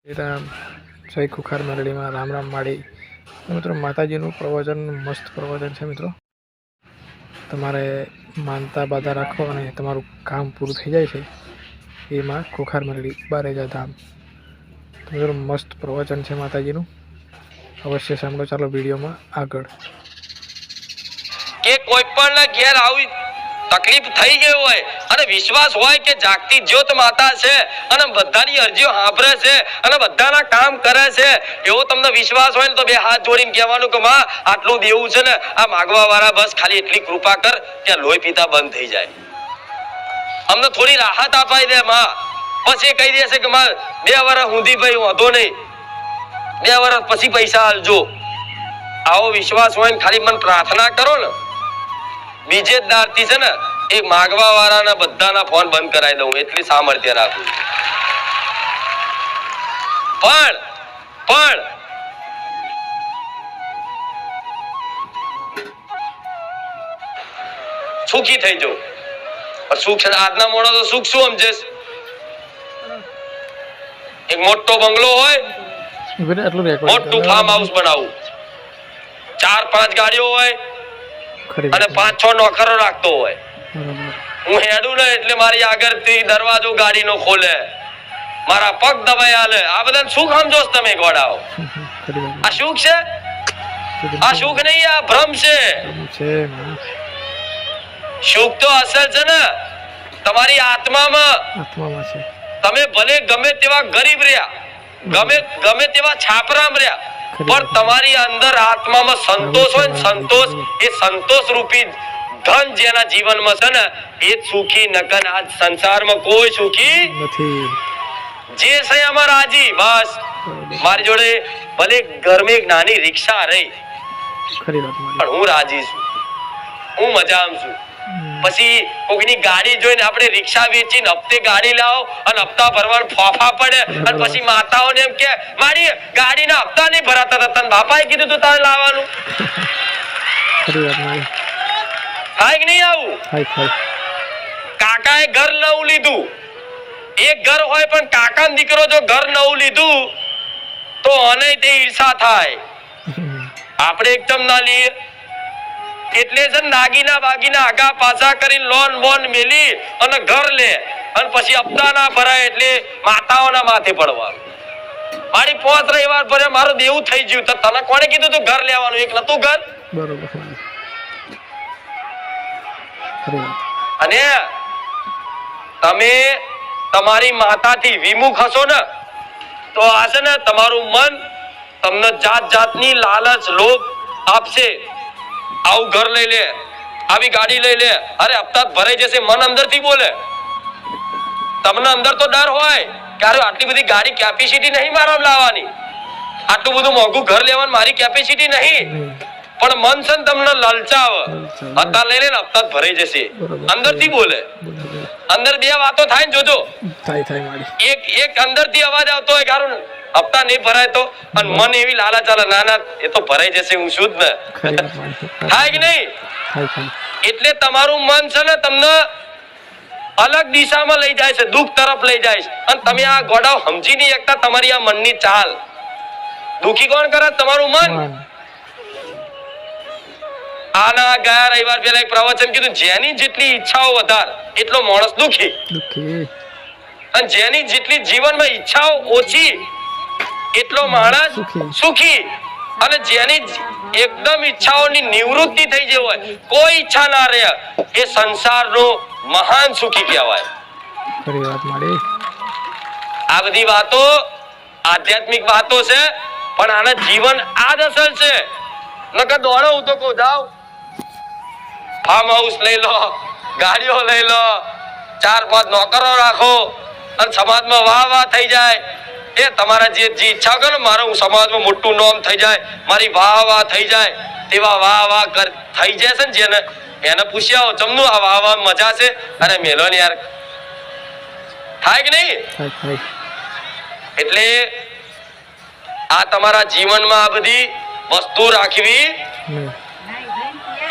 રામ જય ખુખાર મેલડીમાં રામ રામ માળી મિત્રો, માતાજીનું પ્રવચન મસ્ત પ્રવચન છે મિત્રો. તમારે માનતા બાધા રાખો અને તમારું કામ પૂરું થઈ જાય છે એમાં ખુખાર મેલડી બારેજા ધામ. તો મિત્રો મસ્ત પ્રવચન છે માતાજીનું, અવશ્ય સાંભળો. ચાલો વિડીયોમાં આગળ. કે કોઈ પણ ઘેર આવી તકલીફ થઈ ગઈ હોય અને વિશ્વાસ હોય કે જાગતી જ્યોત માતા છે અને બધાની અરજીઓ સાંભળે છે અને બધાના કામ કરે છે, એવો તમને વિશ્વાસ હોય ને તો બે હાથ જોડીને કહેવાનું કે માં આટલું દેવું છે ને, આ માગવા વાળા બસ ખાલી એટલી કૃપા કર કે લોહી પીતા બંધ થઈ જાય, અમને થોડી રાહત અપાઈ દે માં. પછી કહી દેશે કે માં 2 વર્ષ સુધી ભાઈ વાંધો નહીં, 2 વર્ષ પછી પૈસા આલજો. આવો વિશ્વાસ હોય ને ખાલી મન પ્રાર્થના કરો ને, બીજે જ દારથી છે ને એ માગવા વાળાના બધાના ફોન બંધ કરાવી દઉં, એટલી સામર્થ્ય રાખું. પણ સુખી થઈ જાઉં. સુખ છે આજના મોડો તો સુખ શું સમજે? એક મોટો બંગલો હોય, મોટું ફાર્મ હાઉસ બનાવું, 4-5 ગાડીઓ હોય અને 5-6 નોકરો રાખતો હોય. હું હેડું ને એટલે મારી આગળથી દરવાજો ગાડીનો ખોલે, મારા પગ દબાઈ આલે. આ બધા સુખ સમજો તમે ગોડાઓ? આ સુખ છે? આ સુખ નહીં, આ ભ્રમ છે. સુખ તો અસલ છે ને તમારી આત્મામાં છે. તમે ભલે ગમે તેવા ગરીબ રહ્યા, ગમે તેવા છાપરામ રહ્યા, પણ તમારી અંદર આત્મામાં સંતોષ હોય ને, સંતોષ એ સંતોષ રૂપી ધન જેના જીવનમાં છે ને એ સુખી. નકન આ સંસારમાં કોઈ સુખી નથી. જે છે અમાર રાજી. બસ મારી જોડે ભલે ઘરમાં એક નાની રિક્ષા રહી પણ હું રાજી છું, હું મજામાં છું. પછી કોઈની ગાડી જોઈને આપણે રિક્ષા વેચીને હપ્તે ગાડી લાવો અને હપ્તા ભરવાનું ફોફા પડે અને પછી માતાઓને એમ કે મારી ગાડીના હપ્તા નહીં ભરાતા હતા, તને બાપાએ કીધું તું તારે લાવવાનું. થાય કે નહીં આવું? કાકાએ ઘર નવું લીધું, એક ઘર હોય પણ કાકાનો દીકરો જો ઘર નવું લીધું તો અને તે ઈર્ષા થાય. આપણે એકદમ ના લઈએ એટલે છે નાગીના બાગીના આગા પાછા કરીને લોન બોન મેલી અને ઘર લે અને પછી હપ્તા ના ભરાય એટલે માતાઓના માથે પડવાનું. મારી 5 રવિવાર ભરે મારું દેવું થઈ ગયું, તો તને કોણે કીધું તું ઘર લેવાનું? એક નતું ઘર. અને તમે તમારી માતાથી વિમુખ હશો ને તો આ છે ને તમારું મન તમને જાત જાતની લાલચ લોભ આપશે. આવું ઘર લઈ લે, આવી ગાડી લઈ લે, અરે હપ્તા ભરાઈ જશે. મન અંદર થી બોલે. તમને અંદર તો ડર હોય કે આટલી બધી ગાડી કેપેસિટી નહીં મારા લાવવાની, આટલું બધું મોંઘું ઘર લેવાની મારી કેપેસિટી નહીં, પણ મન છે ને તમને લલચાવે. હપ્તા લઈ લે ને હપ્તા ભરાઈ જશે, અંદર થી બોલે. અંદર 2 વાતો થાય ને જોજો. એક અંદર થી અવાજ આવતો હોય કારણ હપ્તા નહીં ભરાય તો, અને મન એવી લાલા ચાલે ના ના એ તો ભરાઈ જશે, હું શુદ્ધ ને. થાય કે નહીં? એટલે તમારું મન છે ને તમને અલગ દિશામાં લઈ જાય છે, દુઃખ તરફ લઈ જાય છે. અને તમે આ ગોડાઓ સમજી નહીં શકતા તમારી આ મનની ચાલ. દુઃખી કોણ કરે? તમારું મન. આના ગયા રવિવાર પહેલા એક પ્રવચન કીધું, જેની જેટલી ઈચ્છાઓ વધારે એટલો માણસ દુઃખી, અને જેની જેટલી જીવનમાં ઈચ્છાઓ ઓછી એટલો માણસ સુખી. અને જેની એકદમ ઈચ્છાઓની નિવૃત્તિ થઈ ગઈ હોય, કોઈ ઈચ્છા ના રહે, એ સંસારનો મહાન સુખી કહેવાય. આ બધી વાતો આધ્યાત્મિક વાતો છે, પણ આના જીવન આ જ અસલ છે. નકર દોડો હું તો કહું જાવ, ફાર્મ હાઉસ લઈ લો, ગાડીઓ લઈ લો, 4-5 નોકરો રાખો અને સમાજમાં વાહ થઈ જાય. એ તમારા જે ઈચ્છા કરો ને, મારું સમાજમાં મોટું નામ થઈ જાય, મારી વાહ થઈ જાય, તેવા વાહ થઈ જાય છે ને જેને એને પૂછ્યા ચમનું આ વાહ મજા છે? અરે મેલો ને યાર. થાય કે નહીં? એટલે આ તમારા જીવનમાં આ બધી વસ્તુ રાખવી.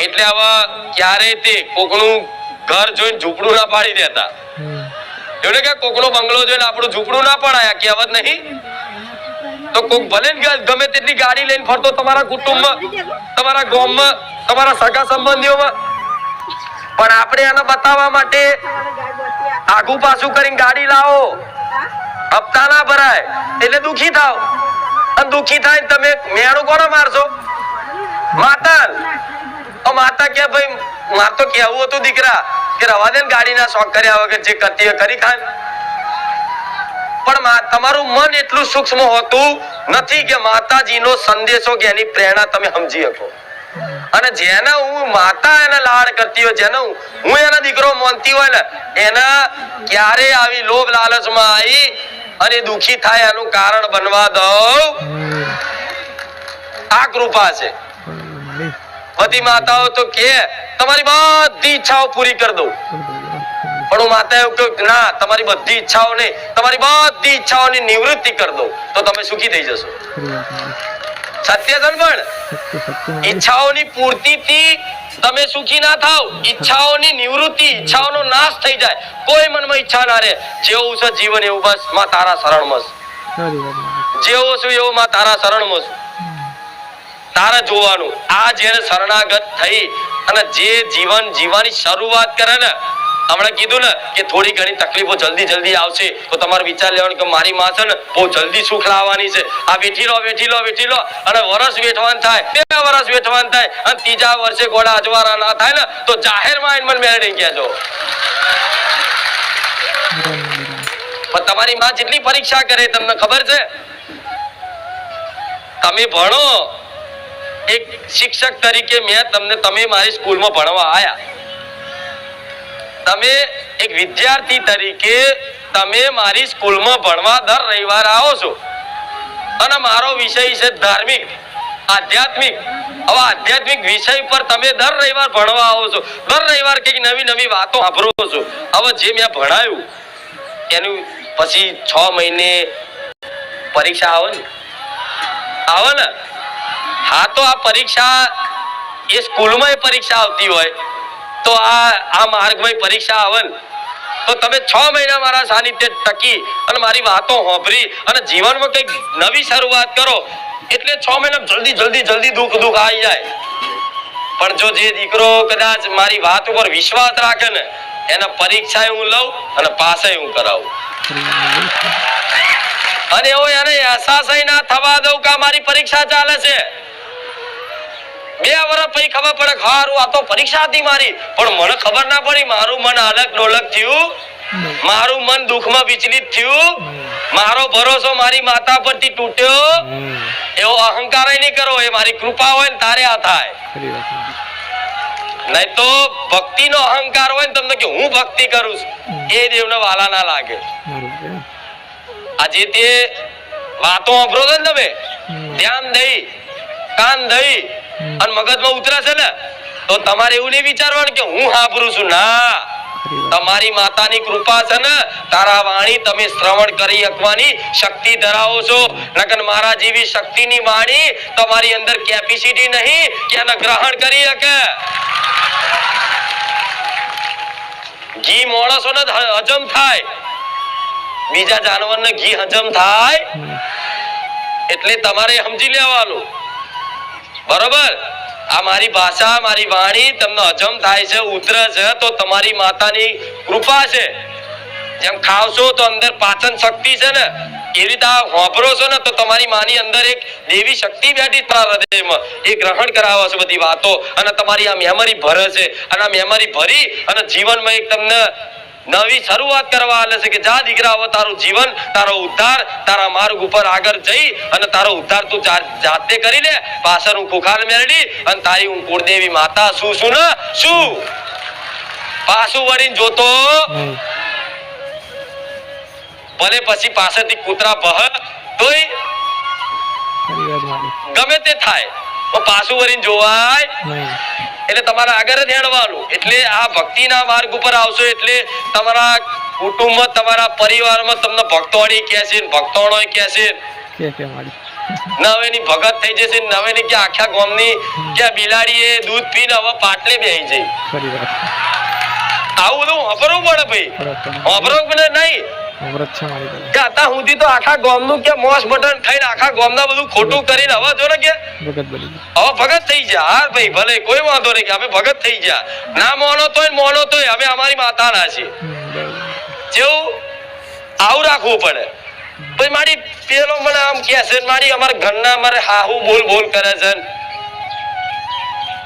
એટલે હવે ક્યારે તે કોકનું ઘર જોઈને ઝૂંપડું ના પાડી દેતા, એટલે કે કોકનો બંગલો જોઈને આપણું ઝૂંપડું ના પડાય, કહેવત નહીં? તો કોક ભલે ને ગમે તેટલી ગાડી લઈને ફરતો તમારા કુટુંબમાં, તમારા ગામમાં, તમારા સગા સંબંધીઓમાં, પણ આપણે એને બતાવવા માટે આગુ પાછું કરીને ગાડી લાવો, હપ્તા ના ભરાય એટલે દુખી થાવ, અને દુખી થાય તમે મેણું કોને મારશો? માતા. માતા કે ભાઈ માર તો કેવું હતું દીકરા કે રવા દે ને ગાડીના શોખ કર્યા વગર જે કરતી હોય કરી ખાય. પણ તમારું મન એટલું સૂક્ષ્મ હોતું નથી કે માતાજીનો સંદેશો કે એની પ્રેરણા તમે સમજી શકો. અને જેને હું માતા એને લાડ કરતી હોય, જેને હું એના દીકરો માનતી હોય ને, એના ક્યારે આવી લોભ લાલચમાં આવી અને દુખી થાય એનું કારણ બનવા દઉં? આ કૃપા છે. બધી માતાઓ તો કે તમારી બધી ઈચ્છાઓ પૂરી કરી દઉં, પણ હું માતા એવું કહું ના, તમારી બધી ઈચ્છાઓ નહીં, તમારી બધી ઈચ્છાઓની નિવૃત્તિ કરી દઉં તો તમે સુખી થઈ જશો. સત્ય છે પણ ઈચ્છાઓની પૂર્તિથી તમે સુખી ના થાવ, ઈચ્છાઓની નિવૃત્તિ, ઈચ્છાઓનો નાશ થઈ જાય, કોઈ મનમાં ઈચ્છા ના રહે. જેવું છે જીવન એવું બસ માં તારા શરણમાં છું, જેવો છું એવો માં તારા શરણમાં છું, તારે જોવાનું. આ જેને શરણાગત થઈ અને જે જીવન જીવવાની શરૂઆત કરે ને, હમણાં કીધું ને કે થોડી ઘણી તકલીફો જલ્દી જલ્દી આવશે તો તમારે વિચાર લેવાનું કે મારી માં છે ને બહુ જલ્દી સુખ લાવવાની છે. આ વેઠી લો વેઠી લો વેઠી લો અને વર્ષ વેઠવાન થાય, 2 વર્ષ વેઠવાન થાય અને 3જા વર્ષે ગોળા અજવારા ના થાય ને તો જાહેરમાં આઈને મને મેળવી કહેજો. પણ તમારી માં જેટલી પરીક્ષા કરે તમને ખબર છે? તમે ભણો, એક શિક્ષક તરીકે મેં તમને, તમે મારી સ્કૂલમાં ભણવા આયા, તમે એક વિદ્યાર્થી તરીકે તમે મારી સ્કૂલમાં ભણવા દર રવિવાર આવો છો અને મારો વિષય છે ધાર્મિક, આધ્યાત્મિક. હવે આધ્યાત્મિક વિષય પર તમે દર રવિવાર ભણવા આવો છો, દર રવિવાર કઈક નવી નવી વાતો સાંભળો છો. હવે જે મેં ભણાયું એનું પછી 6 મહિને પરીક્ષા આવે ને, હા તો આ પરીક્ષા એ સ્કૂલમાં પરીક્ષા આવતી હોય તો આ માર્ગમાં પરીક્ષા આવે તો તમે 6 મહિના મારા સાનિધ્ય ટકી અને મારી વાતો સાંભળી અને જીવનમાં કંઈક નવી શરૂઆત કરો એટલે 6 મહિના જલ્દી જલ્દી જલ્દી દુઃખ આવી જાય. પણ જો જે દીકરો કદાચ મારી વાત ઉપર વિશ્વાસ રાખે ને, એના પરીક્ષા હું લઉં અને પાસ હું કરાવું, અને એવો એને અહેસાસ ના થવા દઉં કે મારી પરીક્ષા ચાલે છે. 2 વર્ષ પછી ખબર પડે હારું આ તો પરીક્ષા હતી મારી, પણ મને ખબર ના પડી, મારું મન અલગ ડોલક થયું, મારું મન દુઃખમાં વિચલિત થયું, મારો ભરોસો મારી માતા પરથી તૂટ્યો. એવો અહંકાર નહીં કરો, એ મારી કૃપા હોય ને તારે આ થાય. નહીં તો ભક્તિનો અહંકાર હોય ને તમને કે હું ભક્તિ કરું છું, એ દેવને વાલા ના લાગે. આજે તે વાતો સાંભળો છો ને તમે, ધ્યાન દઈ કાન દઈ અને મગજમાં ઉતરે છે ને, તો તમારે એવું નહીં વિચારવાનું કે હું સાંભળું છું. ના, તમારી માતાની કૃપા છે ને, તારા વાણી તમે શ્રવણ કરી શકવાની શક્તિ ધરાવો છો. નકર મારા જેવી શક્તિની વાણી તમારી અંદર કેપેસિટી નહીં કે એને ગ્રહણ કરી શકે. ઘી માણસોને હજમ થાય, બીજા જાનવરને ઘી હજમ થાય એટલે તમારે સમજી લેવાનું, બરોબર? આ મારી ભાષા, મારી વાણી તમને હજમ થાય છે, ઉતરે છે તો તમારી માતાની કૃપા છે. જેમ ખાવશો તો અંદર પાચન શક્તિ છે ને, એવી રીતે આ વાપરો છો ને તો તમારી માની અંદર એક દેવી શક્તિ બેઠી તમારા હૃદયમાં, એ ગ્રહણ કરાવે છે બધી વાતો અને તમારી આ મેમરી ભરે છે. અને આ મેમરી ભરી અને જીવનમાં એક તમને નવી શરૂઆત કરવા આલે છે કે જા દીકરા, હવે તારું જીવન, તારો ઉદ્ધાર તારા માર્ગ ઉપર આગળ જઈ અને તારો ઉદ્ધાર તું જાતે કરી લે. પાછળ હું ખુખાર મેળડી અને તારી હું કુળદેવી માતા શું ને શું પાછું વળીને જોતો ભલે પછી પાછળથી કૂતરા ભહ તોય ગમે તે થાય, પાછું વળીને જોવાય એટલે તમારે આગળ જ હેડવાનું. એટલે આ ભક્તિના માર્ગ ઉપર આવશો એટલે તમારા કુટુંબમાં, તમારા પરિવારમાં તમને ભક્તોણી કહે છે, ભક્તોણો કહે છે, નવેની ભગત થઈ જશે, નવેની કે આખા ગામની કે બિલાડી એ દૂધ પીને હવે પાટલે બેસી જાય. આવું બધું વાપરવું પડે ભાઈ, વાપરવું પડે નહીં. વ્રત છે મારી પાસે. કે અત્યાર સુધી તો આખા ગામનું કે મોસ બટન થઈને આખા ગામના બધું ખોટું કરીને હવે જો ને કે ભગત બની ગયો. હવે ભગત થઈ જા. હા ભાઈ ભલે કોઈ વાંધો નહીં કે અમે ભગત થઈ જા. ના મોનો તોય મોનો તોય અમે અમારી માતાના છીએ. બરાબર. જેવું આવું રાખવું પડે. પછી મારી પેલો મને આમ કહે છે મારી અમારા ઘરના મારે હાહુ બોલ બોલ કરે છે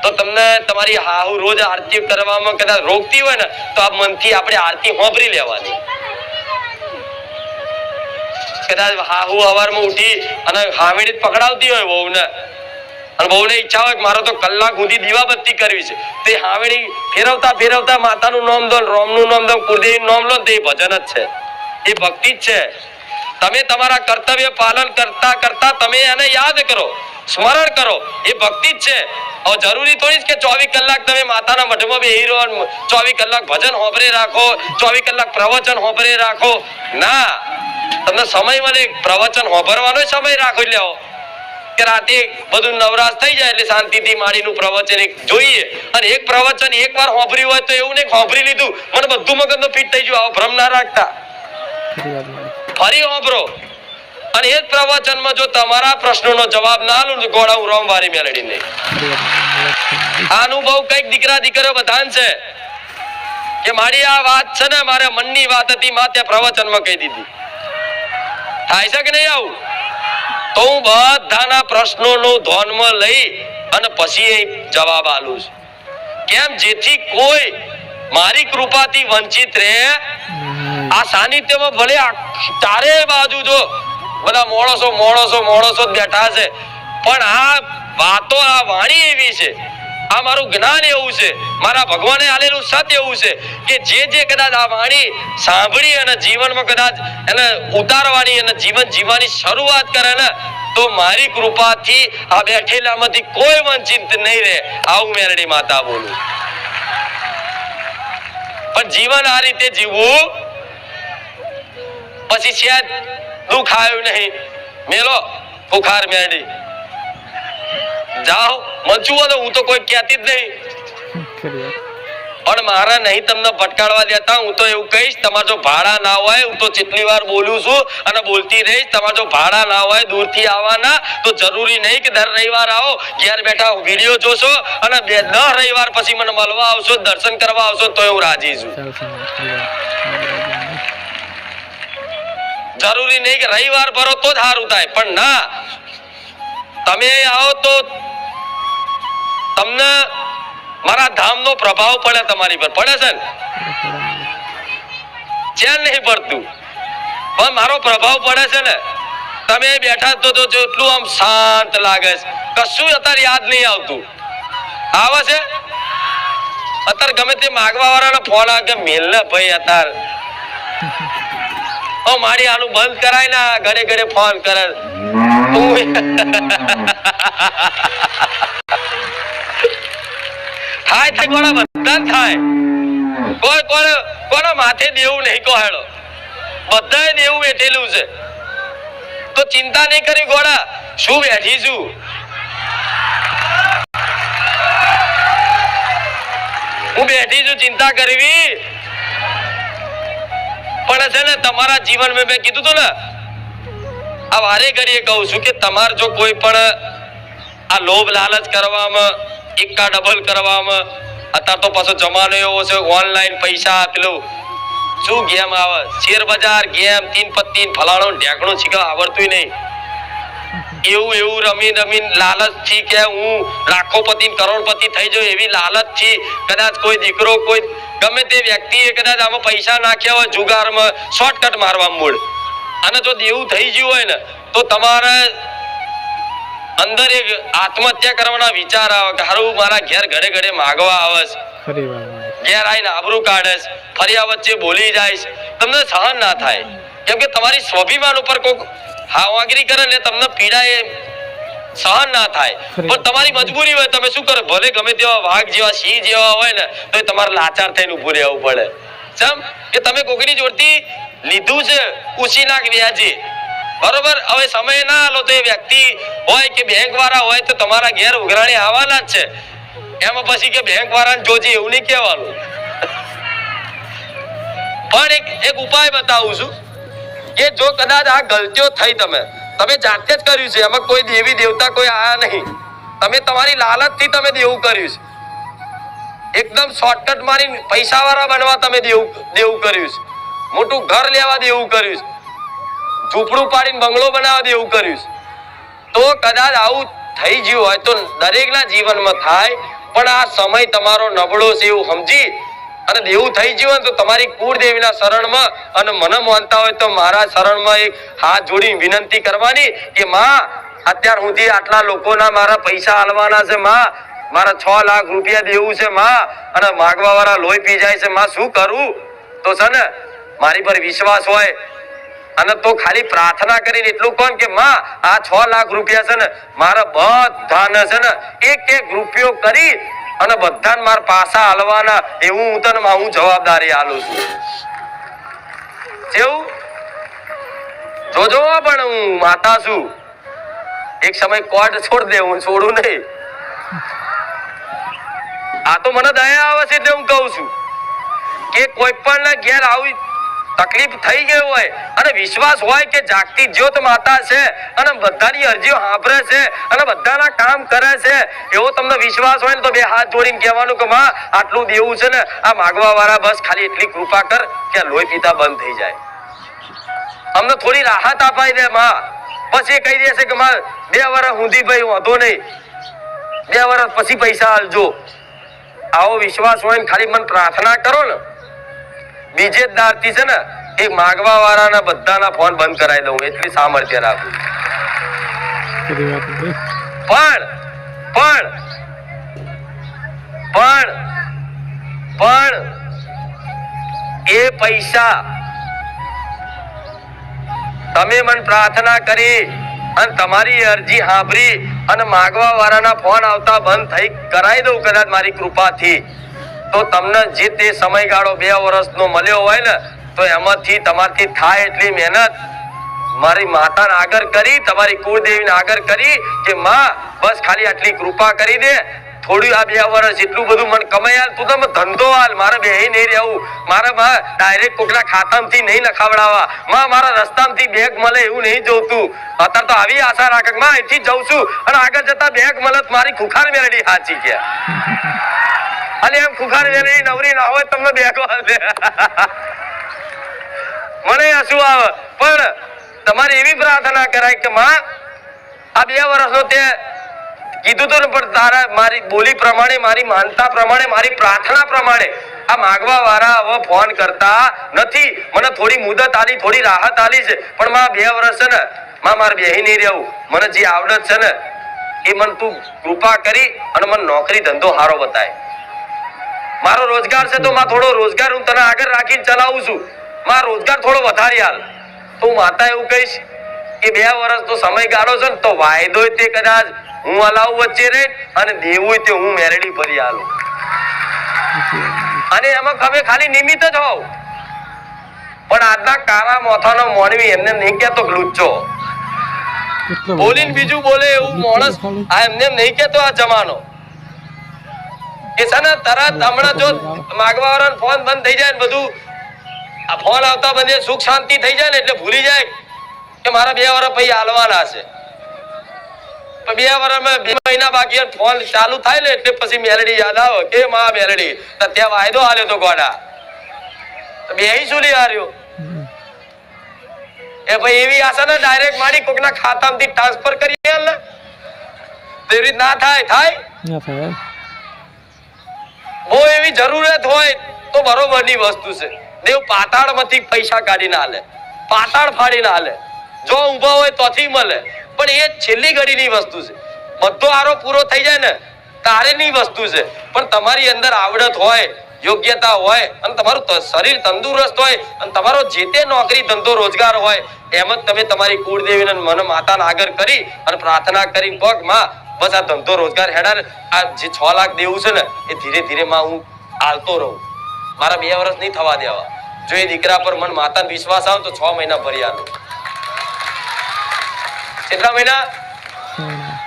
તો તમને તમારી હાહુ રોજ આરતી કરવામાં કદાચ રોકતી હોય ને તો આ મનથી આપણે આરતી હોંભરી લેવાની. કદાચ હાહુ સવારમાં ઉઠી અને હામેડી પકડાવતી હોય વહુને અને વહુને ઈચ્છા હોય કે મારો તો કલાક સુધી દીવાબત્તી કરવી છે તે હામેડી ફેરવતા ફેરવતા માતાનું નામ દો રોમનું નામ દો કુળદેવીનું નામ લો તે ભજન જ છે, એ ભક્તિ જ છે. તમે તમારા કર્તવ્ય પાલન કરતા કરતા તમે એને યાદ કરો, સ્મરણ કરો, એ ભક્તિ જ છે. હવે જરૂરી થોડી કે 24 કલાક તમે માતાના મઠમાં બેહી રહો, 24 કલાક ભજન હોંભરે રાખો, 24 કલાક પ્રવચન હોંભરે રાખો. ના, તમને સમય મળે પ્રવચન હોંભરવાનો સમય રાખો લેવો કે રાતે બધું નવરાશ થઈ જાય એટલે શાંતિથી માડીનું પ્રવચન એક જોઈએ અને એક પ્રવચન એકવાર હોંભર્યું હોય તો એવું નહીં હોંભરી લીધું મને બધું મગજનો ફીટ થઈ ગયું. આવો ભ્રમ ના રાખતા, ફરી હોંભરો અને એ જ પ્રવચનમાં જો તમારા પ્રશ્નોનો જવાબ ના આલું તો ગોળા હું રોમવારી મેળડી નહીં. આ અનુભવ કઈક દીકરા દીકરીઓ બધાન છે કે મારી આ વાત છે ને મારા મનની વાત હતી માં ત્યાં પ્રવચનમાં કહી દીધી. થાય છે કે નહીં આવું? તો હું બધાના પ્રશ્નોનું ધ્યાનમાં લઈ અને પછી જવાબ આલું છું. કેમ? જેથી કોઈ મારી કૃપાથી વંચિત રહે. આ સાનિધ્યમાં ભલે ચારે બાજુ જો બધા મોણસો બેઠા છે પણ આ વાતો આ વાણી એવી છે, આ મારું જ્ઞાન એવું છે, મારા ભગવાને આલેલું સત્ય એવું છે કે જે કદાચ આ વાણી સાંભળી અને જીવનમાં કદાચ એને ઉતારવાની અને જીવન જીવવાની શરૂઆત કરે ને તો મારી કૃપાથી આ બેઠેલામાંથી કોઈ વંચિત નહીં રહે. આવું મેરડી માતા બોલું. પણ જીવન આ રીતે જીવવું પછી છે દુઃખ આવ્યું નહીં મેલો બુખાર મેરડી જાઓ મચુઓ તો હું તો કોઈ કહેતી જ નહીં પણ મારા નહીં તમને ભટકાડવા દેતા. હું તો એવું કહીશ તમારે જો ભાડા ના હોય, હું તો જેટલી વાર બોલું છું અને બોલતી રહીશ, તમારે જો ભાડા ના હોય દૂરથી આવવાના તો જરૂરી નહીં કે દર રવિવાર આવો ઘેર બેઠા વિડીયો જોશો અને 10 રવિવાર પછી મને મળવા આવશો દર્શન કરવા આવશો તો હું રાજી છું. જરૂરી નહીં કે રવિવાર ભરો તો જ સારું થાય પણ ના, તમે આવો તો તમને મારા ધામનો પ્રભાવ પડે તમારી પર. પડે છે ને? ચેન નહીં પડતું પણ મારો પ્રભાવ પડે છે ને. તમે બેઠા તો એટલું આમ શાંત લાગે છે, કશું અત્યારે યાદ નહીં આવતું. આવે છે અત્યારે ગમે તે માગવા વાળાને ફોન આવે કે મેલ ને ભાઈ અત્યારે મારી આનું બંધ કરાય ને ઘરે ઘરે ફોન કરે થાય થાય કોના બધા થાય. કોઈ કોના માથે દેવું નહીં કોહેડો, બધાએ દેવું બેઠેલું છે તો ચિંતા નહીં કરી ગોળા શું બેઠી છું. હું બેઠી છું, ચિંતા કરવી પણ છે ને તમારા જીવનમાં મેં કીધું તું ને આ વારે ઘડીએ કહું છું કે તમારે જો કોઈ પણ આ લોભ લાલચ કરવામાં એકા ડબલ કરવામાં અત્યારે તો પાછો જમાનો એવો છે ઓનલાઈન પૈસા પેલું શું ગેમ આવે શેર બજાર ગેમ 3 પત્તી ફલાણો ઢેકણું શીખવા આવડતું નહીં એવું રમી લાલચ થી કે હું લાખોપતિ કરોડપતિ થઈ જાઉં એવી લાલચ થી કદાચ કોઈ દીકરો કોઈ ગમે તે વ્યક્તિએ કદાચ આમાં પૈસા નાખ્યા હોય જુગારમાં શોર્ટકટ મારવા મૂળ અને જો દેવું થઈ ગયું હોય ને તો તમારે અંદર એક આત્મહત્યા કરવાના વિચાર આવે કે હારું મારા ઘેર ઘરે ઘરે માગવા આવે છે, ઘેર આવીને આબરૂ કાઢે છે, ફર્યા વચ્ચે બોલી જાય છે, તમને સહન ના થાય કેમ કે તમારી સ્વાભિમાન ઉપર કોઈ હાવાગીરી કરે ને તમને પીડા એ સહન ના થાય. પણ તમારી મજબૂરી હોય તમે શું કરો ભલે ગમે તેવા વાઘ જેવા સિંહ જેવા હોય ને તો તમારે લાચાર થઈને ઉભું રહેવું પડે. સમ કે તમે કોકની જોડતી લીધું છે ઉછીના વ્યાજે બરોબર. હવે સમય ના આલો તો એ વ્યક્તિ હોય કે બેંક વાળા હોય તો તમારા ઘેર ઉઘરાણી આવવાના જ છે. એમાં પછી કે બેંક વાળાને જોજે એવું નહીં કહેવાનું. પણ એક ઉપાય બતાવું છું કે જો કદાચ આ ગલતીઓ થઈ તમે જાતે જ કર્યું છે, એમાં કોઈ દેવી દેવતા કોઈ આયા નહીં, તમે તમારી લાલચથી તમે દેવું કર્યું છે, એકદમ શોર્ટકટ મારી પૈસા વાળા બનવા તમે દેવું કર્યું છે, મોટું ઘર લેવા દેવું કર્યું છે, ઝૂંપડું પાડીને બંગલો બનાવવા દેવું કર્યું છે. તો કદાચ આવું થઈ ગયું હોય તો દરેકના જીવનમાં થાય, પણ આ સમય તમારો નબળો છે એવું સમજી અને દેવું થઈ ગયું તો તમારી કુળદેવીના શરણમાં અને મને માનતા હોય તો મારા શરણમાં એક હાથ જોડીને વિનંતી કરવાની કે માં અત્યાર સુધી આટલા લોકોના મારા પૈસા આલવાના છે, માં મારા 6 લાખ રૂપિયા દેવું છે માં, અને માગવા વાળા લોહી પી જાય છે માં, શું કરું? તો છે ને મારી પર વિશ્વાસ હોય અને તો ખાલી પ્રાર્થના કરીને એટલું કોણ કે માં આ 6 લાખ રૂપિયા છે ને મારા બધાને છે ને એક રૂપિયો કરી અને બધાને મારા પાસા હાલવાના, એવું હું તને હું જવાબદારી આલું છું. કેવું જોજો, પણ હું માતા છું, એક સમય કોર્ટ છોડ દે, હું છોડું નહીં. આ તો મને દયા આવે છે એટલે હું કહું છું કે કોઈ પણ ઘેર આવી તકલીફ થઈ ગઈ હોય અને વિશ્વાસ હોય કે જાગતી જ્યોત માતા છે અને બધાની અરજીઓ સાંભળે છે અને બધાના કામ કરે છે, એવો તમને વિશ્વાસ હોય ને તો બે હાથ જોડીને કહેવાનું કે માં આટલું દેવું છે ને આ માગવા વાળા બસ ખાલી એટલી કૃપા કર કે લોહી પીતા બંધ થઈ જાય, અમને થોડી રાહત અપાઈ દે માં. પછી કહી દેશે કે માં 2 વર્ષ સુધી ભાઈ વાંધો નહીં, 2 વર્ષ પછી પૈસા આલજો. આવો વિશ્વાસ હોય ને ખાલી મને પ્રાર્થના કરો ને, બીજે જ દારથી છે ને એક માગવા વાળાના બધાના ફોન બંધ કરાવી દઉં, એટલી સામર્થ્ય રાખું. પણ એ પૈસા તમે મને પ્રાર્થના કરી અને તમારી અરજી સાંભળી અને માગવા વાળાના ફોન આવતા બંધ થઈ કરાવી દઉં કદાચ મારી કૃપાથી, તો તમને જે તે સમયગાળો 2 વર્ષનો મળ્યો હોય ને તો એમાંથી તમારથી થાય એટલી મહેનત મારી માતાને આગળ કરી, તમારી કુળદેવીને આગળ કરી કે માં બસ ખાલી આટલી કૃપા કરી દે, થોડું આ 2 વર્ષ એટલું બધું મને કમાઈ આલ, તું તમે ધંધો હાલ, મારે બેહી નહીં રહેવું, મારે માં ડાયરેક્ટ કોકના ખાતામાંથી નહીં લખાવડાવવા, માં મારા રસ્તામાંથી બેગ મળે એવું નહીં જોતું. અત્યારે તો આવી આશા રાખે માં અહીંથી જઉં છું અને આગળ જતા બેગ મળે મારી ખુખાર મેળડી સાચી કે અને એમ ખુખાર મેળડી નવરી ના હોય તમને બેગો હાલે મને હસવું આવે. પણ તમારે એવી પ્રાર્થના કરાય કે માં આ 2 વર્ષનો તે કીધું તું ને, પણ તારા મારી બોલી પ્રમાણે, મારી માનતા પ્રમાણે, મારી પ્રાર્થના પ્રમાણે આ માગવા વાળા હવે ફોન કરતા નથી. મને થોડી મુદત આલી, થોડી રાહત આલી છે, પણ માં 2 વર્ષ છે ને માં મારે બેહી નહીં રહેવું, મને જે આવડત છે ને એ મને તું કૃપા કરી અને મને નોકરી ધંધો સારો બતાય. મારો રોજગાર છે તો માં થોડો રોજગાર હું તને આગળ રાખીને ચલાવું છું, માં રોજગાર થોડો વધારી હાલ. તો હું માતા એવું કહીશ કે 2 વર્ષ તો સમયગાળો છે ને તો વાયદો તે કદાચ હું હલાવું વચ્ચે રહે અને દેવું તે હું મેરડી ભરી આલું, અને એમાં તમે ખાલી નિમિત્ત જ હોવ. પણ આજના કારા મોથાનો મોણવી એમને નહીં કહેતો લુચ્ચો, બોલીને બીજું બોલે એવું માણસ આ એમને નહીં કહેતો. આ જમાનો એ છે ને તરત હમણાં જો માગવા વાળાનો ફોન બંધ થઈ જાય ને બધું આ ફોન આવતા બધે સુખ શાંતિ થઈ જાય ને એટલે ભૂલી જાય કે મારા 2 વર્ષ પછી હાલવાના છે. 2 વર્ષમાં 2 મહિના બાકી ફોન ચાલુ થાય ને એટલે પછી મેલડી યાદ આવે કે માં મેલડી ત્યાં વાયદો હાલ્યો તો ગોડા બેહી સુલી હાર્યો એ ભાઈ એવી આશા ને ડાયરેક્ટ મારી કોકના ખાતામાંથી ટ્રાન્સફર કરી આલ ને તેવી રીત ના થાય. બહુ એવી જરૂરત હોય તો બરોબરની વસ્તુ છે. દેવ પાતાળમાંથી પૈસા કાઢીને હાલે, પાતાળ ફાડીને હાલે, જો ઊભા હોય તોથી મળે, પણ એ છેલ્લી ઘડીની વસ્તુ છે. બધો આરો પૂરો થઈ જાય ને તારેની વસ્તુ છે, પણ તમારી અંદર આવડત હોય, યોગ્યતા હોય અને તમારું શરીર તંદુરસ્ત હોય અને તમારો જે તે નોકરી ધંધો રોજગાર હોય એમ જ તમે તમારી કુળદેવીને મને માતાને આગળ કરી અને પ્રાર્થના કરીને પગ માં બસ આ ધંધો રોજગાર હેડા આ જે 6 લાખ દેવું છે ને એ ધીરે ધીરે માં હું આલતો રહું. મારા 2 વર્ષ નહીં થવા દેવા. જો એ દીકરા પર મન માતાનો વિશ્વાસ આવે તો 6 મહિના ભરી આલું. કેટલા મહિના?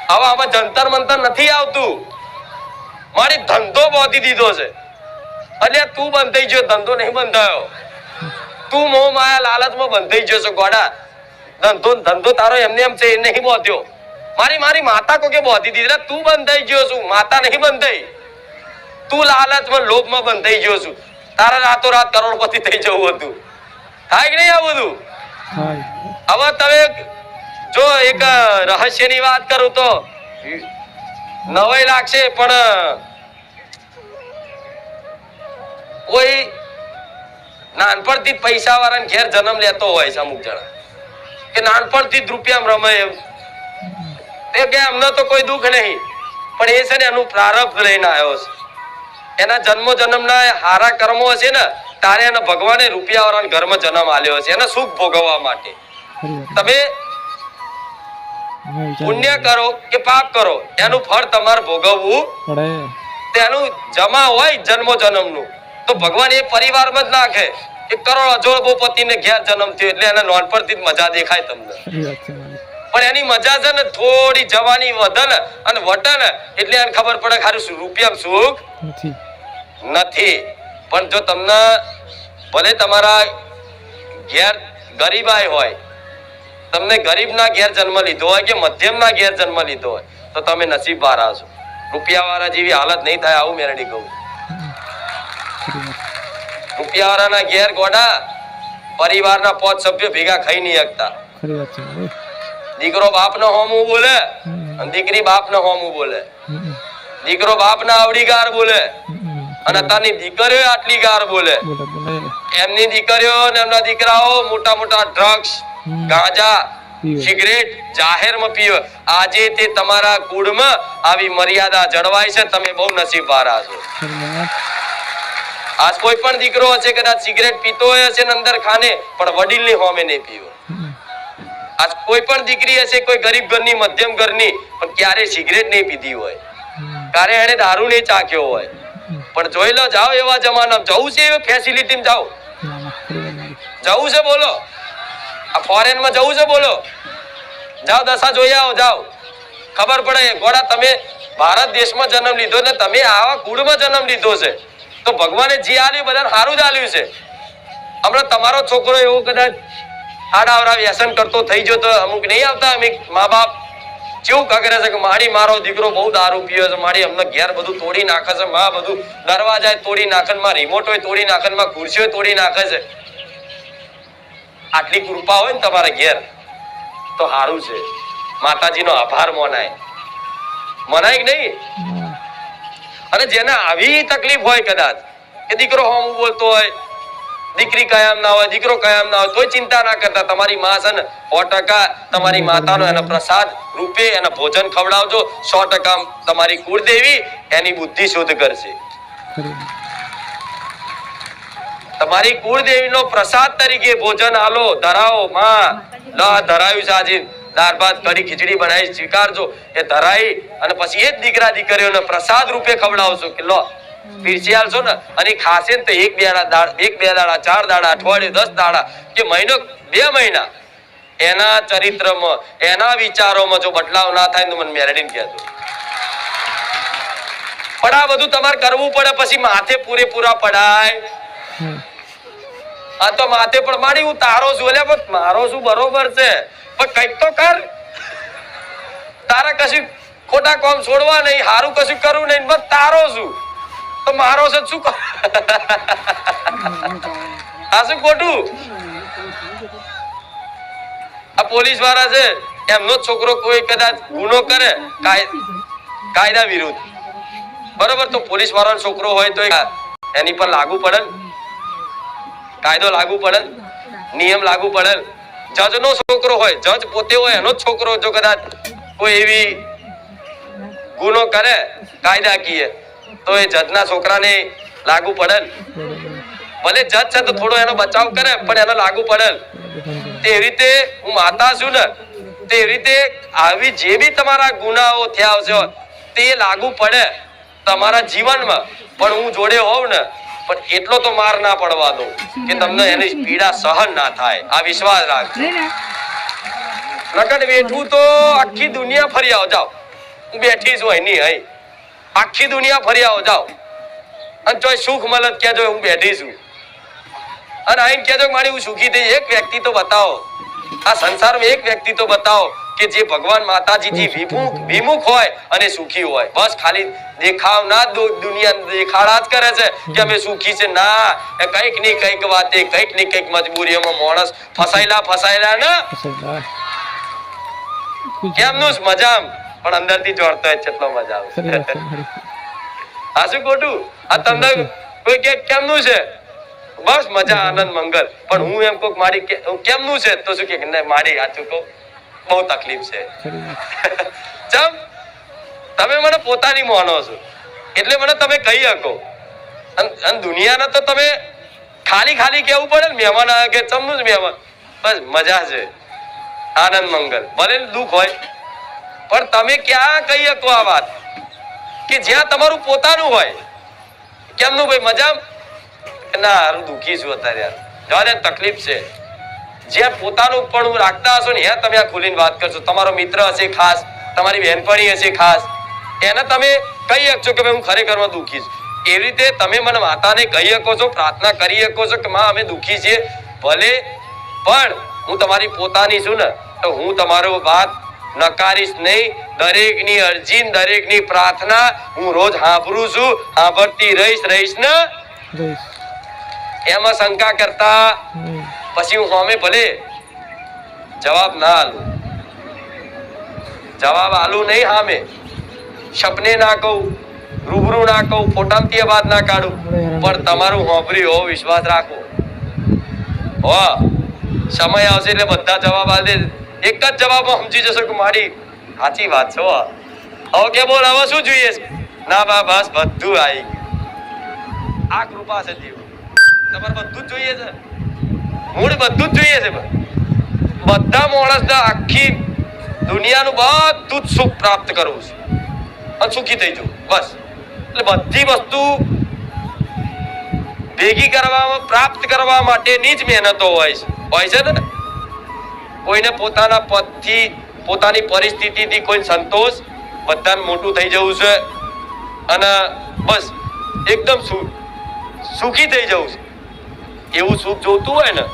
હવે આમાં જંતર મંતર નથી આવતું, મારી ધંધો બાંધી દીધો છે. એટલે તું બંધ થઈ ગયો, ધંધો નહીં બંધાયો. તું મોહ માયા લાલચમાં બંધાઈ ગયો છો ગોડા. ધંધો તારો એમને એમ છે એ નહીં બોધ્યો. મારી માતા કોકે બોધી દીધી. એટલે તું બંધાઈ ગયો છું, માતા નહીં બંધાઈ. તું લાલચમાં લોભમાં બંધાઈ ગયો છું. તારા રાતોરાત કરોડપતિ થઈ જવું હતું. થાય કે નહીં આ બધું? હવે તમે જો એક રહસ્યની વાત કરું તો નવાઈ લાગશે, પણ કોઈ નાનપણથી પૈસા વાળા ઘેર જન્મ લેતો હોય છે અમુક જણા, કે નાનપણથી જ રૂપિયામાં રમે એમ. તે કે અમને તો કોઈ દુઃખ નહીં, પણ એ છે ને એનું પ્રારબ્ધ લઈને આવ્યો છે. એના જન્મના હારા કર્મો હશે ને તારે એને ભગવાને રૂપિયા વાળા ઘરમાં જન્મ આલ્યો છે, એને સુખ ભોગવવા માટે. તમે પુણ્ય કરો કે પાપ કરો એનું ફળ તમારે ભોગવવું તેનું જમા હોય જન્મનું, તો ભગવાન એ પરિવારમાં જ નાખે. એક કરોડ અજોડ ભૂપતિને ઘેર જન્મ થયો એટલે એને નાનપણથી જ મજા દેખાય તમને. પણ એની મજા છે ને થોડી જવાની વધે ને અને વટે ને એટલે એને ખબર પડે ખાલી રૂપિયા સુખ નથી. પણ જો તમને ભલે તમારા ઘેર ગરીબાઈ હોય, તમને ગરીબના ઘેર જન્મ લીધો હોય કે મધ્યમના ઘેર જન્મ લીધો હોય, તો તમે નસીબ વાળા છો. રૂપિયા વાળા જેવી હાલત નહીં થાય, આવું મેરડી કહું. રૂપિયા વાળાના ઘેર ગોડા પરિવારના 5 સભ્યો ભેગા ખાઈ નહીં શકતા. દીકરો બાપનો હોમું બોલે અને દીકરી બાપનો હોમું બોલે. દીકરો બાપના આવડી ગાર બોલે અને અત્યારની દીકરીઓ આટલી ગાર બોલે. એમની દીકરીઓ અને એમના દીકરાઓ મોટા મોટા ડ્રગ્સ, ગાંજા, સિગરેટ જાહેરમાં પીવે. આજે તે તમારા કુળમાં આવી મર્યાદા જળવાય છે, તમે બહુ નસીબવાળા છો. આજ કોઈ પણ દીકરો હશે કદાચ સિગરેટ પીતો હશે ને અંદર ખાને, પણ વડીલની હોમે નહીં પીવો. આજ કોઈ પણ દીકરી હશે કોઈ ગરીબ ઘરની, મધ્યમ ઘરની, પણ ક્યારે સિગરેટ નહીં પીધી હોય, ક્યારે એને દારૂ નહીં ચાખ્યો હોય. પણ જોઈ લો, જાઓ એવા જમાનામાં જવું છે, એવી ફેસિલિટીમાં જાઓ. જવું છે બોલો, આ ફોરેનમાં જવું છે બોલો, જાઓ દશા જોઈ આવો, જાઓ ખબર પડે. ગોડા તમે ભારત દેશમાં જન્મ લીધો ને તમે આવા કુળમાં જન્મ લીધો છે, તો ભગવાને જે આલ્યું બધાને સારું જ આલ્યું છે. હમણાં તમારો છોકરો એવો કદાચ આડાવડા વ્યસન કરતો થઈ ગયો તો અમુક નહીં આવતા અમુક મા બાપ કેવું કરે છે કે મારો દીકરો બહુ દારૂ પીવે છે, મારી અમને ઘેર બધું તોડી નાખે છે, માં બધું દરવાજા તોડી નાખે, માં રિમોટ હોય તોડી નાખે, માં ખુરશીઓ તોડી નાખે છે. આટલી કૃપા હોય ને તમારા ઘેર તો સારું છે. માતાજીનો આભાર મનાય કે નહીં? અને જેને આવી તકલીફ હોય કદાચ કે દીકરો હોમ બોલતો હોય, દીકરી કાયમ ના હોય, દીકરો કાયમ ના હોય, તોય ચિંતા ના કરતા. તમારી માં છે ને 100% તમારી માતાનો એનો પ્રસાદ રૂપે એને ભોજન ખવડાવજો. 100% તમારી કુળદેવી એની બુદ્ધિ શુદ્ધ કરશે. તમારી કુળદેવીનો પ્રસાદ તરીકે ભોજન આલો, ધરાવો. માં ધરાવ્યું છે આજે દાળ ભાત કઢી ખીચડી બનાવી સ્વીકારજો. એ ધરાઈ અને પછી એ જ દીકરા દીકરીઓને પ્રસાદ રૂપે ખવડાવશો કે લો પીરસી આલશો ને. અને ખાશે ને તો 1-2 દાડા, 4 દાડા, અઠવાડિયું, 10 દાડા કે મહિનો, 2 મહિના એના ચરિત્રમાં, એના વિચારોમાં જો બદલાવ ના થાય તો મને મેરડીને કહેજો. પણ આ બધું તમારે કરવું પડે, પછી માથે પૂરેપૂરા પડાય. આ તો માથે પણ માડી હું તારો છું, એટલે પણ મારો શું બરોબર છે, પણ કઈક તો કર. તારા કશું ખોટા કામ છોડવા નહીં, સારું કશું કરવું નહીં, બસ તારો છું તો મારો છે શું કર. આ શું ખોટું? આ પોલીસ વાળા છે એમનો છોકરો કોઈ કદાચ ગુનો કરે કાયદા વિરુદ્ધ, બરોબર, તો પોલીસ વાળાનો છોકરો હોય તો એની પર લાગુ પડે, કાયદો લાગુ પડે, નિયમ લાગુ પડે. જજ નો છોકરો હોય, જજ પોતે હોય, એનો જ છોકરો જો કદાચ કોઈ એવી ગુનો કરે કાયદાકીય, તો એ જજ ના છોકરાને લાગુ પડે. ભલે જજ છે તો થોડો એનો બચાવ કરે, પણ એનો લાગુ પડે. તે રીતે હું માતા છું ને, તે રીતે આવી જે બી તમારા ગુનાઓ થયા છે તે લાગુ પડે તમારા જીવનમાં. પણ હું જોડે હોઉં ને, પણ એટલો તો માર ના પડવા દો કે તમને એની પીડા સહન ના થાય. આ વિશ્વાસ રાખજો. નકર બેઠું તો આખી દુનિયા ફરી આવો, જાઓ. હું બેઠી છું અહીં અહીં, આખી દુનિયા ફરી આવો, જાઓ. અને જો સુખ મળે કહેજો હું બેઠી છું. અને આઈને કહેજો કે મારી હું સુખી થઈ. એક વ્યક્તિ તો બતાવો આ સંસારમાં, એક વ્યક્તિ તો બતાવો કે જે ભગવાન માતાજીથી વિમુખ હોય અને સુખી હોય. બસ ખાલી દેખાવના દુનિયા દેખાડા જ કરે છે કે અમે સુખી છે. ના, કઈક ની કઈક વાતે, કઈક ની કઈક મજબૂરીઓમાં માણસ ફસાયેલા ને કેમનું મજામ, પણ અંદરથી જોડતો હોય કેટલો મજા આવે. આ શું ખોટું? આ તમને કોઈ કે કેમનું છે? બસ મજા, આનંદ, મંગલ. પણ હું એમ કહું મારી કેમનું છે તો શું કે મારી સાચું કહું બહુ તકલીફ છે. ચમ તમે મને પોતાની માનો છો એટલે મને તમે કહી શકો. અને દુનિયાને તો તમે ખાલી કેવું પડે ને, મહેમાન આવે કે ચમનું જ મહેમાન, બસ મજા છે, આનંદ, મંગલ. ભલે દુઃખ હોય પણ તમે ક્યાં કહી શકો આ વાત કે જ્યાં તમારું પોતાનું હોય? કેમનું ભાઈ મજા? ના, હારું દુઃખી છું અત્યારે યાર, જવા તકલીફ છે. જ્યાં પોતાનું પણ રાખતા હશો ને ત્યાં તમે આ ખુલીને વાત કરશો. તમારો મિત્ર હશે ખાસ, તમારી બહેનપણી હશે ખાસ, એને તમે કહી શકશો કે હું ખરેખરમાં દુઃખી છું. એવી રીતે તમે મને માતાને કહી શકો છો, પ્રાર્થના કરી શકો છો કે માં અમે દુઃખી છીએ. ભલે પણ હું તમારી પોતાની છું ને, તો હું તમારો વાત નકારીશ નહીં. દરેકની અરજી, દરેકની પ્રાર્થના હું રોજ સાંભળું છું, સાંભળતી રહીશ ને. એમાં શંકા કરતા પછી હું સામે ભલે જવાબ ના આલું, જવાબ આલું નહીં, સામે સપને ના કહું, રૂબરૂ ના કહું, ફોટામાંથી વાત ના કાઢું, પણ તમારું સાંભળી હોવો વિશ્વાસ રાખો. હો સમય આવશે એટલે બધા જવાબ આલે. એક જ જવાબમાં સમજી જશો કે મારી સાચી વાત છે. હવે કે બોલ, હવે શું જોઈએ છે? ના બા, બસ બધું આવી ગયું. આ કૃપા છે દેવ, તમારે બધું જ જોઈએ છે, મૂળ બધું જ જોઈએ છે. બધા માણસને આખી દુનિયાનું બધું જ સુખ પ્રાપ્ત કરવું છે અને સુખી થઈ જવું બસ. એટલે બધી વસ્તુ ભેગી કરવામાં, પ્રાપ્ત કરવા માટેની જ મહેનતો હોય છે ને. કોઈને પોતાના પદથી, પોતાની પરિસ્થિતિથી કોઈ સંતોષ, બધાને મોટું થઈ જવું છે અને બસ એકદમ સુખી થઈ જવું છે. એવું સુખ જોતું હોય ને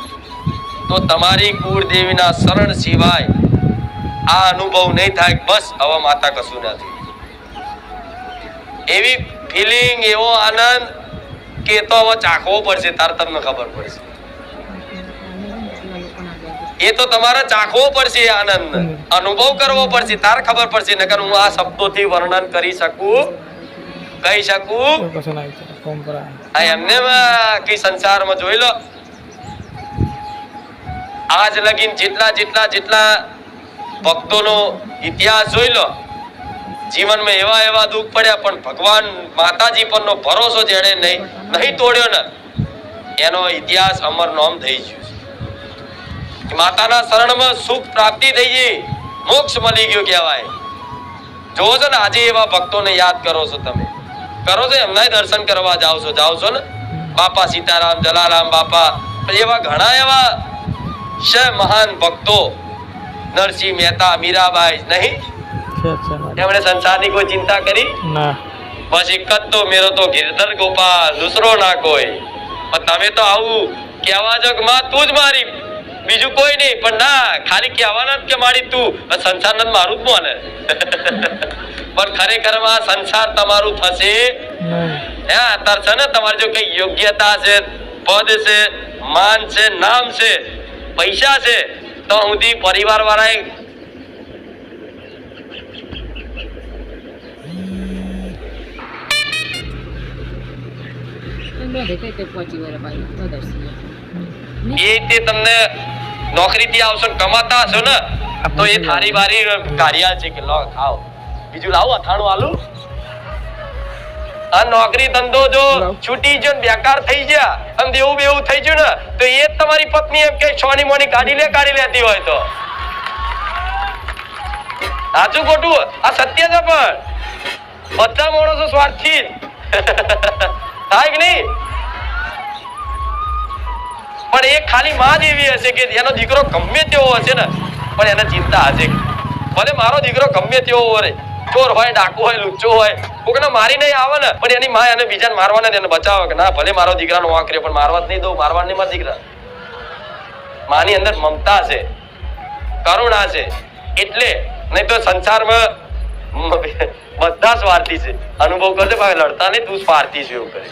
તો તમારી કુળદેવીના શરણ સિવાય આ અનુભવ નહીં થાય. બસ હવે માતા કશું નથી. એવી ફિલિંગ, એવો આનંદ કે તો હવે ચાખવો પડશે, તાર તમને ખબર પડશે. એ તો તમારે ચાખવો પડશે, આનંદ અનુભવ કરવો પડશે, તાર ખબર પડશે. નકર હું આ શબ્દોથી વર્ણન કહી શકું એમને કઈ સંસારમાં જોઈ લો. આજ લગીન જેટલા ભક્તોનો ઇતિહાસ જોઈ લો. જીવનમાં એવા દુઃખ પડ્યા પણ ભગવાન માતાજી પરનો ભરોસો જેણે નહીં તોડ્યો ને, એનો ઇતિહાસ અમર નોમ થઈ ગયું. માતાના શરણમાં સુખ પ્રાપ્તિ થઈ ગઈ, મોક્ષ મળી ગયો કહેવાય. જોવો છો ને આજે એવા ભક્તોને યાદ કરો છો, તમે કરો છો, એમના દર્શન કરવા જાઓ છો ને. બાપા સીતારામ, જલારામ બાપા, એવા ઘણા એવા છે મહાન ભક્તો. નરસિંહ મહેતા, મીરાબાઈ નહીં, એમણે સંસારની કોઈ ચિંતા કરી ના. બસ એક જ તો મેરો તો ગિરધર ગોપાલ, દૂસરો ના કોઈ. પણ તમે તો આવું કહેવા જો કે માં તું જ મારી, બીજું કોઈ નહીં. પણ ના, ખાલી કહેવાના કે મારી તું, સંસાર ને મારું જ મોને. પણ ખરેખર માં સંસાર તમારું થશે. અત્યારે છે ને તમારી જો કઈ યોગ્યતા છે, પદ છે, માન છે, નામ છે, પૈસા છે, તો સુધી પરિવાર વાળાએ તમને નોકરીથી આવશો, કમાતા હશો ને, તો એ થારી બારી કાઢ્યા છે કે લો ખાઓ, બીજું લાવો અથાણું આલુ. આ નોકરી ધંધો જો છૂટી ગયો, બેકાર થઈ ગયા અને દેવું બેવું થઈ ગયું ને, તો એ જ તમારી પત્ની એમ કે છોની મોની કાઢી લેતી હોય તો સાચું ખોટું? આ સત્ય છે. પણ બધા માણસો સ્વાર્થી થાય કે નહીં? પણ એ ખાલી માં જ એવી હશે કે એનો દીકરો ગમે તેવો હશે ને, પણ એને ચિંતા હશે ભલે મારો દીકરો ગમે તેવો હોય ચોર હોય, ડાકુ હોય, લુચ્ચો હોય, કોકને મારી નહીં આવે ને, પણ એની માં એને બીજાને મારવાને એને બચાવે કે ના ભલે મારો દીકરાનો વાંક રહ્યો પણ મારવા જ નહીં દઉં, મારવા નહીં મારા દીકરા. માની અંદર મમતા છે, કરુણા છે. એટલે નહીં તો સંસારમાં બધા સ્વાર્થી છે. અનુભવ કરજો ભાઈ, લડતા નહીં, તું સ્વાર્થી છે એવું કરે.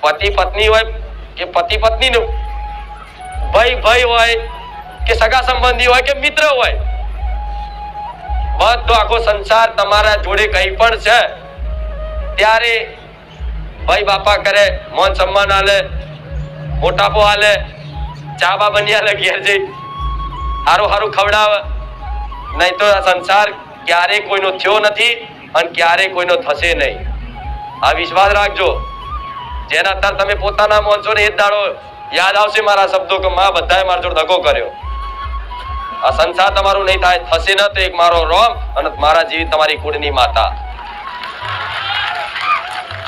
પતિ પત્ની હોય કે પતિ પત્ની નું, ભાઈ હોય કે સગા સંબંધી હોય કે મિત્ર હોય, બધો આખો સંસાર તમારા જોડે કઈ પણ છે ત્યારે ભાઈ બાપા કરે, મોન સન્માન આલે, મોટાપો આલે, ચા બા બની આલે, ઘેર જઈ હારું હારું ખવડાવે. નહીં તો આ સંસાર ક્યારેય કોઈનો થયો નથી અને ક્યારેય કોઈનો થશે નહીં. આ વિશ્વાસ રાખજો. જેના અત્યારે તમે પોતાના મોનસો ને એ જ દાડો યાદ આવશે મારા શબ્દો કે માં બધાએ મારા જોડે દગો કર્યો. આ સંસાર તમારું નહીં થાય, થશે ન તો એક મારો રોમ અને મારા જેવી તમારી કુળની માતા.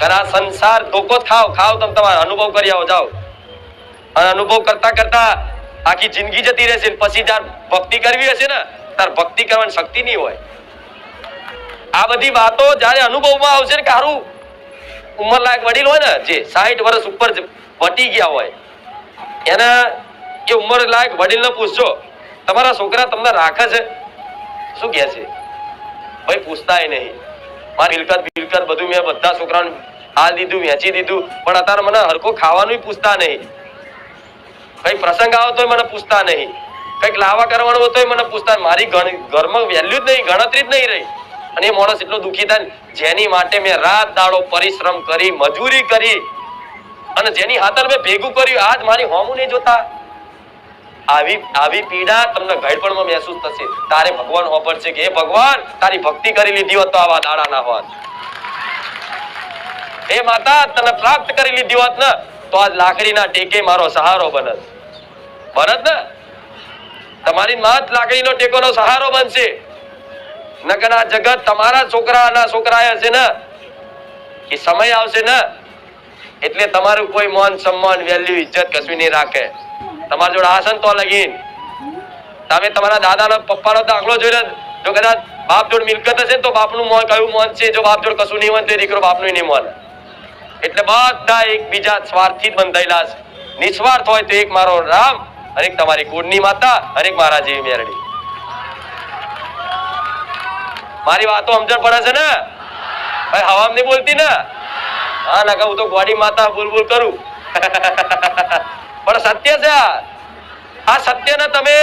આ સંસાર ધોકો ખાવ તમે તમારો અનુભવ કરી આવો, જાઓ. અને અનુભવ કરતા કરતા આખી જિંદગી જતી રહેશે. પછી જયારે ભક્તિ કરવી હશે ને ત્યારે ભક્તિ કરવાની શક્તિ નહીં હોય. આ બધી વાતો જયારે અનુભવમાં આવશે ને, કારું ઉંમર લાયક વડીલ હોય ને, જે 60 વર્ષ ઉપર વટી ગયા હોય, એને એ ઉંમર લાયક વડીલ ને પૂછજો, તમારા છોકરા તમને રાખે છે? શું કહે છે? ભાઈ પૂછતાય નહીં. મારી બિલકત બધું મેં બધા છોકરાને હાલ દીધું, વેચી દીધું, પણ અત્યારે મને હરખો ખાવાનું પૂછતા નહીં. કઈ પ્રસંગ આવે તો મને પૂછતા નહીં, કઈક લાવા કરવાનું હોય તો મને પૂછતા. મારી ઘરમાં વેલ્યુ જ નહીં, ગણતરી જ નહીં રહી. અને એ માણસ એટલો દુઃખી થાય જેની માટે મેં રાત દાડો પરિશ્રમ કરી, મજૂરી કરી અને જેની હાથર મેં ભેગું કર્યું, આજ મારી હોમું નહીં જોતા. આવી પીડા તમને ઘડપણમાં મહેસૂસ થશે. તારે ભગવાન ઓફર છે કે હે ભગવાન, તારી ભક્તિ કરી લીધી હોત તો આવા દાડા ના હોત. હે માતા, તને પ્રાપ્ત કરી લીધી હોત ને તો આજ લાકડીના ટેકે મારો સહારો બનત ને. તમારી માત લાકડીનો ટેકોનો સહારો બનશે. નકર આ જગત તમારા છોકરાના છોકરા હશે ને, એ સમય આવશે ને એટલે તમારું કોઈ માન સન્માન વેલ્યુ ઇજ્જત કશું નહીં રાખે. તમારા જોડે આસન તો લગીન તમે તમારા દાદાનો પપ્પાનો દાખલો જોઈને, જો કદાચ બાપ જોડ મિલકત હશે તો બાપનું મોન કયું મોન છે, જો બાપ જોડ કશું નહીં હોય તો દીકરો બાપનું નહીં મોન. એટલે બધા એકબીજા સ્વાર્થી જ બંધાયેલા છે. નિસ્વાર્થ હોય તો એક મારો રામ અને એક તમારી કુળની માતા અને એક મારા જેવી મેરડી. મારી વાતો સમજણ પડે છે ને ભાઈ? હવામ નહીં બોલતી ને? હા ના, હું તો ગોડી માતા બોલ કરું પણ સત્ય છે. આ સત્યને તમે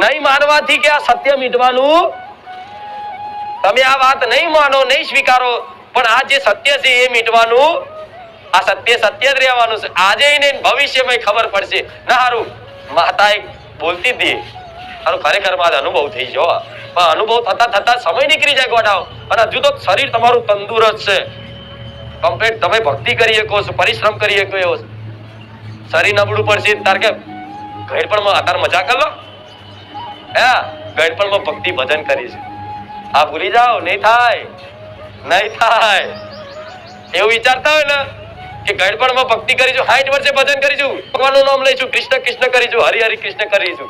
નહીં માનવાથી કે આ સત્ય મીટવાનું, તમે આ વાત નહીં માનો, નહીં સ્વીકારો, પણ આ જે સત્ય છે એ મીટવાનું. આ સત્ય જ રહેવાનું છે. આજે નહીં ભવિષ્યમાં ખબર પડશે. ના હારું માતા એક બોલતી હતી, હારું ખરેખર મારો અનુભવ થઈ ગયો. પણ અનુભવ થતા સમય નીકળી જાય ગોડાઓ. અને હજુ તો શરીર તમારું તંદુરસ્ત છે, કમ્પ્લીટ તમે ભક્તિ કરી શકો છો, પરિશ્રમ કરી શકો એવો. શરીર નબળું પડશે તાર કે ગઈડપણમાં અત્યારે મજા કર લો. હા, ગઈડપણમાં ભક્તિ ભજન કરીશ. આ ભૂલી જાઓ, નહીં થાય. એવું વિચારતા હોય ને કે ગઈડપણમાં ભક્તિ કરીશું, 60 વર્ષે ભજન કરીશું, ભગવાનનું નામ લઈશું, કૃષ્ણ કરીશું, હરિ કૃષ્ણ કરીશું,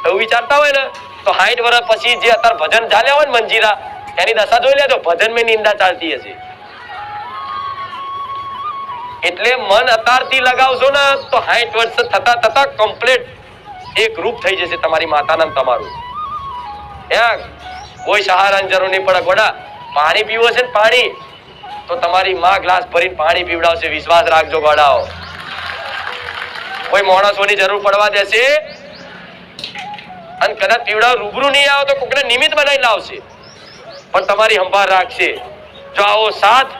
એવું વિચારતા હોય ને તો 60 વર્ષ પછી જે અત્યારે ભજન ચાલ્યા હોય ને મંજીરા, એની દશા જોઈ લેજો. ભજન માં નિંદા ચાલતી હશે. એટલે મન અત્યારથી લગાવશો ને તો 60 વર્ષ થતા કમ્પ્લીટ એક રૂપ થઈ જશે તમારી માતાના તમારું. કોઈ સહારાની જરૂર નહીં પડે. ગોડા પાણી પીવું હશે ને પાણી, તો તમારી માં ગ્લાસ ભરીને પાણી પીવડાવશે. વિશ્વાસ રાખજો ગોડાઓ. કોઈ માણસોની જરૂર પડવા દેશે અને કદાચ પીવડાવ રૂબરૂ નહીં આવે તો કોકને નિમિત્ત બનાવી લાવશે, પણ તમારી સંભાળ રાખશે. જો આવો સાથ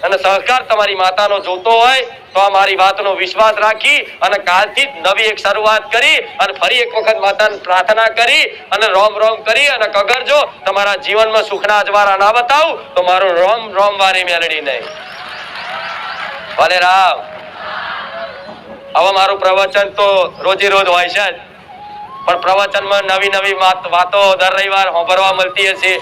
અને સહકાર તમારી માતાનો જોતો હોય તો આ મારી વાતનો વિશ્વાસ રાખી અને કાલથી નવી એક શરૂઆત કરી અને ફરી એક વખત માતાને પ્રાર્થના કરી અને રોમ કરી અને કગરજો. તમારા જીવનમાં સુખના અજવાળા ના બતાવું તો મારું રોમ વારી મેલડી નહીં. ભલે રામ. હવે મારું પ્રવચન તો રોજે રોજ હોય છે જ, પણ પ્રવચનમાં નવી વાતો દર રવિવાર સાંભળવા મળતી હશે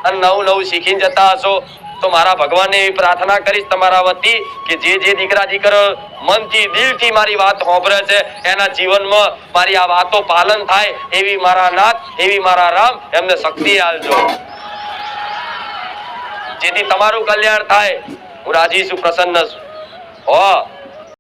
અને નવું શીખીને જતા હશો. તો મારા ભગવાનને એવી પ્રાર્થના કરીશ તમારા વતી કે જે દીકરા દીકરો મનથી દિલથી મારી વાત સાંભળે છે એના જીવનમાં મારી આ વાતો પાલન થાય એવી મારા નાથ, એવી મારા રામ એમને શક્તિ આલજો. જેથી તમારું કલ્યાણ થાય. હું રાજી છું, પ્રસન્ન છું. હો